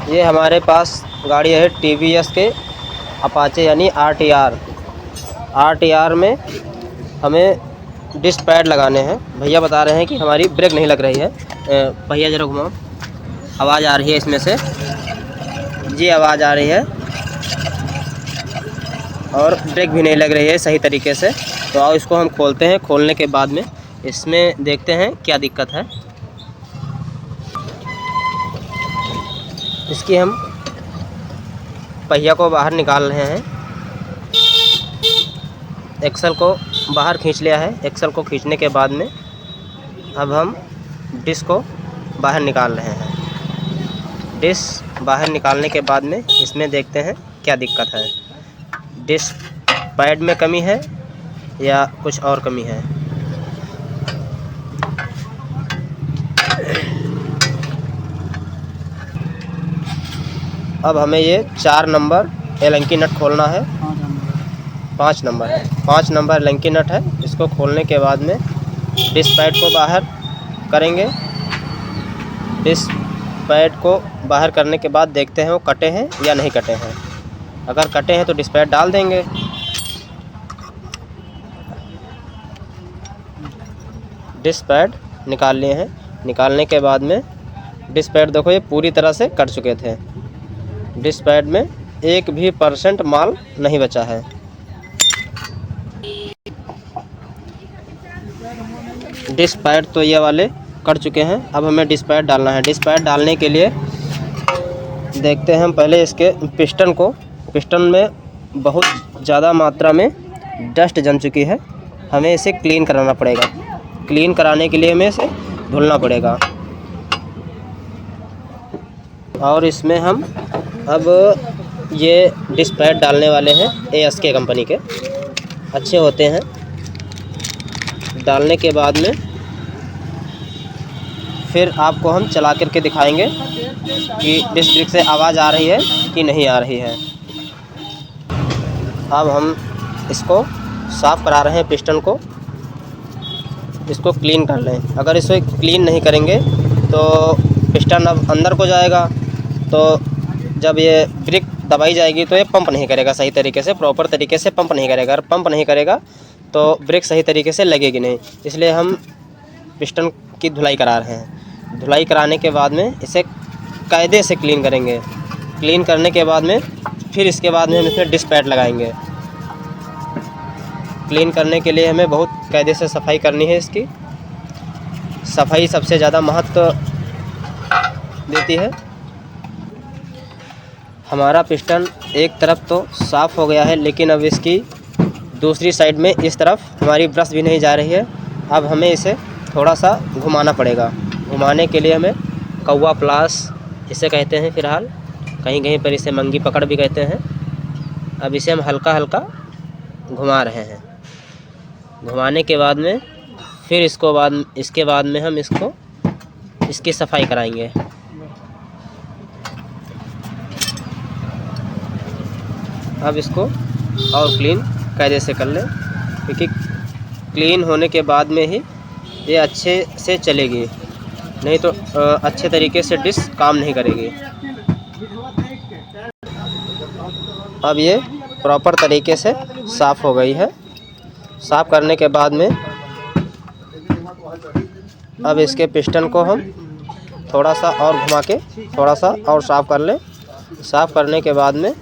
ये हमारे पास गाड़ी है TVS के अपाचे यानी RTR में हमें डिस्क पैड लगाने हैं। भैया बता रहे हैं कि हमारी ब्रेक नहीं लग रही है। भैया ज़रा घुमाओ, आवाज़ आ रही है इसमें से जी, आवाज़ आ रही है और ब्रेक भी नहीं लग रही है सही तरीके से। तो आओ इसको हम खोलते हैं। खोलने के बाद में इसमें देखते हैं क्या दिक्कत है। इसकी हम पहिया को बाहर निकाल रहे हैं। एक्सल को बाहर खींच लिया है। एक्सल को खींचने के बाद में अब हम डिस्क को बाहर निकाल रहे हैं। डिस्क बाहर निकालने के बाद में इसमें देखते हैं क्या दिक्कत है। डिस्क पैड में कमी है या कुछ और कमी है। अब हमें ये 4 नंबर एलंकी नट खोलना है। 5 नंबर है, 5 नंबर एलंकी नट है। इसको खोलने के बाद में डिस्क पैड को बाहर करेंगे। डिस्क पैड को बाहर करने के बाद देखते हैं वो कटे हैं या नहीं कटे हैं। अगर कटे हैं तो डिस्क पैड डाल देंगे। डिस्क पैड निकाल लिए हैं। निकालने के बाद में डिस्क पैड देखो ये पूरी तरह से कट चुके थे। डिस्क पैड में 1% भी माल नहीं बचा है। डिस्क पैड तो ये वाले कट चुके हैं। अब हमें डिस्क पैड डालना है। डिस्क पैड डालने के लिए देखते हैं हम पहले इसके पिस्टन को। पिस्टन में बहुत ज़्यादा मात्रा में डस्ट जम चुकी है। हमें इसे क्लीन कराना पड़ेगा। क्लीन कराने के लिए हमें इसे धुलना पड़ेगा। और इसमें हम अब ये डिस्क पैड डालने वाले हैं। ASK कंपनी के अच्छे होते हैं। डालने के बाद में फिर आपको हम चला करके दिखाएंगे कि डिस्क ब्रेक से आवाज़ आ रही है कि नहीं आ रही है। अब हम इसको साफ़ करा रहे हैं पिस्टन को। इसको क्लीन कर लें। अगर इसे क्लीन नहीं करेंगे तो पिस्टन अब अंदर को जाएगा। तो जब ये ब्रेक दबाई जाएगी तो ये पंप नहीं करेगा सही तरीके से, प्रॉपर तरीके से पंप नहीं करेगा। अगर पंप नहीं करेगा तो ब्रेक सही तरीके से लगेगी नहीं। इसलिए हम पिस्टन की धुलाई करा रहे हैं। धुलाई कराने के बाद में इसे कायदे से क्लीन करेंगे। क्लीन करने के बाद में फिर इसके बाद में हम इसमें डिस्क पैड लगाएंगे। क्लीन करने के लिए हमें बहुत कायदे से सफाई करनी है। इसकी सफाई सबसे ज़्यादा महत्व देती है। हमारा पिस्टन एक तरफ तो साफ़ हो गया है, लेकिन अब इसकी दूसरी साइड में इस तरफ हमारी ब्रश भी नहीं जा रही है। अब हमें इसे थोड़ा सा घुमाना पड़ेगा। घुमाने के लिए हमें कौवा प्लास इसे कहते हैं फ़िलहाल, कहीं कहीं पर इसे मंगी पकड़ भी कहते हैं। अब इसे हम हल्का हल्का घुमा रहे हैं। घुमाने के बाद में फिर इसके बाद में हम इसकी सफाई कराएंगे। अब इसको और क्लीन कायदे से कर लें, क्योंकि क्लीन होने के बाद में ही ये अच्छे से चलेगी, नहीं तो अच्छे तरीके से डिस्क काम नहीं करेगी। अब ये प्रॉपर तरीके से साफ़ हो गई है। साफ़ करने के बाद में अब इसके पिस्टन को हम थोड़ा सा और घुमा के थोड़ा सा और साफ़ कर लें। साफ़ करने के बाद में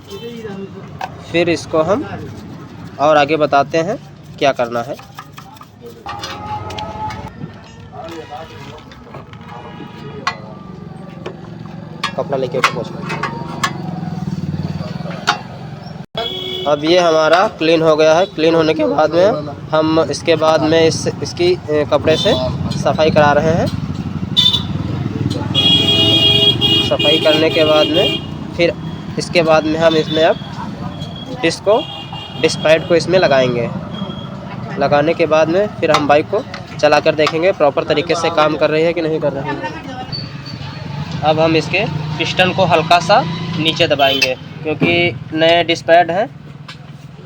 फिर इसको हम और आगे बताते हैं क्या करना है। कपड़ा लेके पहुँचना। अब ये हमारा क्लीन हो गया है। क्लीन होने के बाद में हम इसके बाद में इसकी कपड़े से सफाई करा रहे हैं। सफाई करने के बाद में फिर इसके बाद में हम इसमें अब डिस्क पैड को इसमें लगाएंगे। लगाने के बाद में फिर हम बाइक को चला कर देखेंगे प्रॉपर तरीके से काम कर रही है कि नहीं कर रही है। अब हम इसके पिस्टन को हल्का सा नीचे दबाएंगे, क्योंकि नए डिस्क पैड हैं,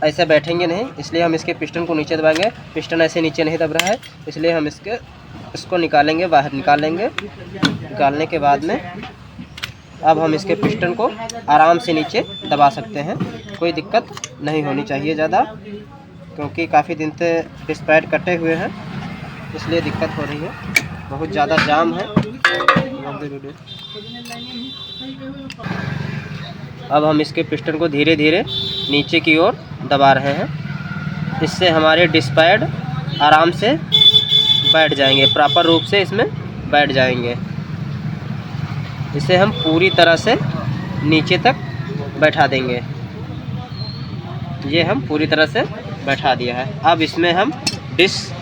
ऐसे बैठेंगे नहीं, इसलिए हम इसके पिस्टन को नीचे दबाएंगे। पिस्टन ऐसे नीचे नहीं दब रहा है, इसलिए हम इसको निकालेंगे, बाहर निकाल लेंगे। निकालने के बाद में अब हम इसके पिस्टन को आराम से नीचे दबा सकते हैं, कोई दिक्कत नहीं होनी चाहिए ज़्यादा, क्योंकि काफ़ी दिन से डिस्क पैड कटे हुए हैं इसलिए दिक्कत हो रही है, बहुत ज़्यादा जाम है। अब हम इसके पिस्टन को धीरे धीरे नीचे की ओर दबा रहे हैं, इससे हमारे डिस्क पैड आराम से बैठ जाएंगे, प्रॉपर रूप से इसमें बैठ जाएंगे। इसे हम पूरी तरह से नीचे तक बैठा देंगे। ये हम पूरी तरह से बैठा दिया है। अब इसमें हम डिस्क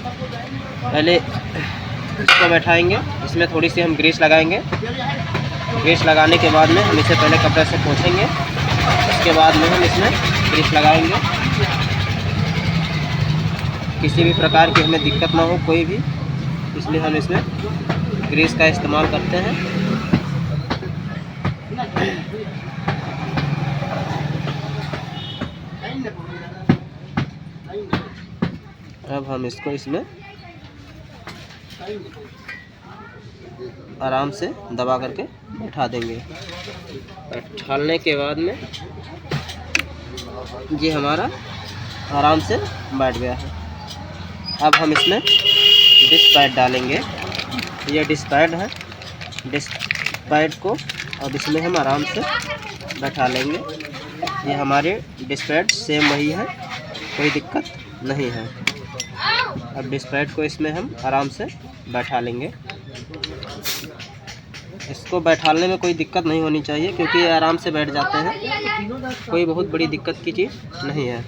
पहले इसको बैठाएंगे, इसमें थोड़ी सी हम ग्रीस लगाएंगे। ग्रीस लगाने के बाद में हम इसे पहले कपड़े से पोंछेंगे, उसके बाद में हम इसमें ग्रीस लगाएंगे। किसी भी प्रकार की हमें दिक्कत ना हो कोई भी, इसलिए हम इसमें ग्रीस का इस्तेमाल करते हैं। अब हम इसको इसमें आराम से दबा करके बैठा देंगे। बैठाने के बाद में ये हमारा आराम से बैठ गया है। अब हम इसमें डिस्क पैड डालेंगे। ये डिस्क पैड है, डिस्क पैड को अब इसमें हम आराम से बैठा लेंगे। ये हमारे डिस्क पैड सेम वही है, कोई दिक्कत नहीं है। अब डिस्क पैड को इसमें हम आराम से बैठा लेंगे। इसको बैठाने में कोई दिक्कत नहीं होनी चाहिए, क्योंकि ये आराम से बैठ जाते हैं, कोई बहुत बड़ी दिक्कत की चीज़ नहीं है।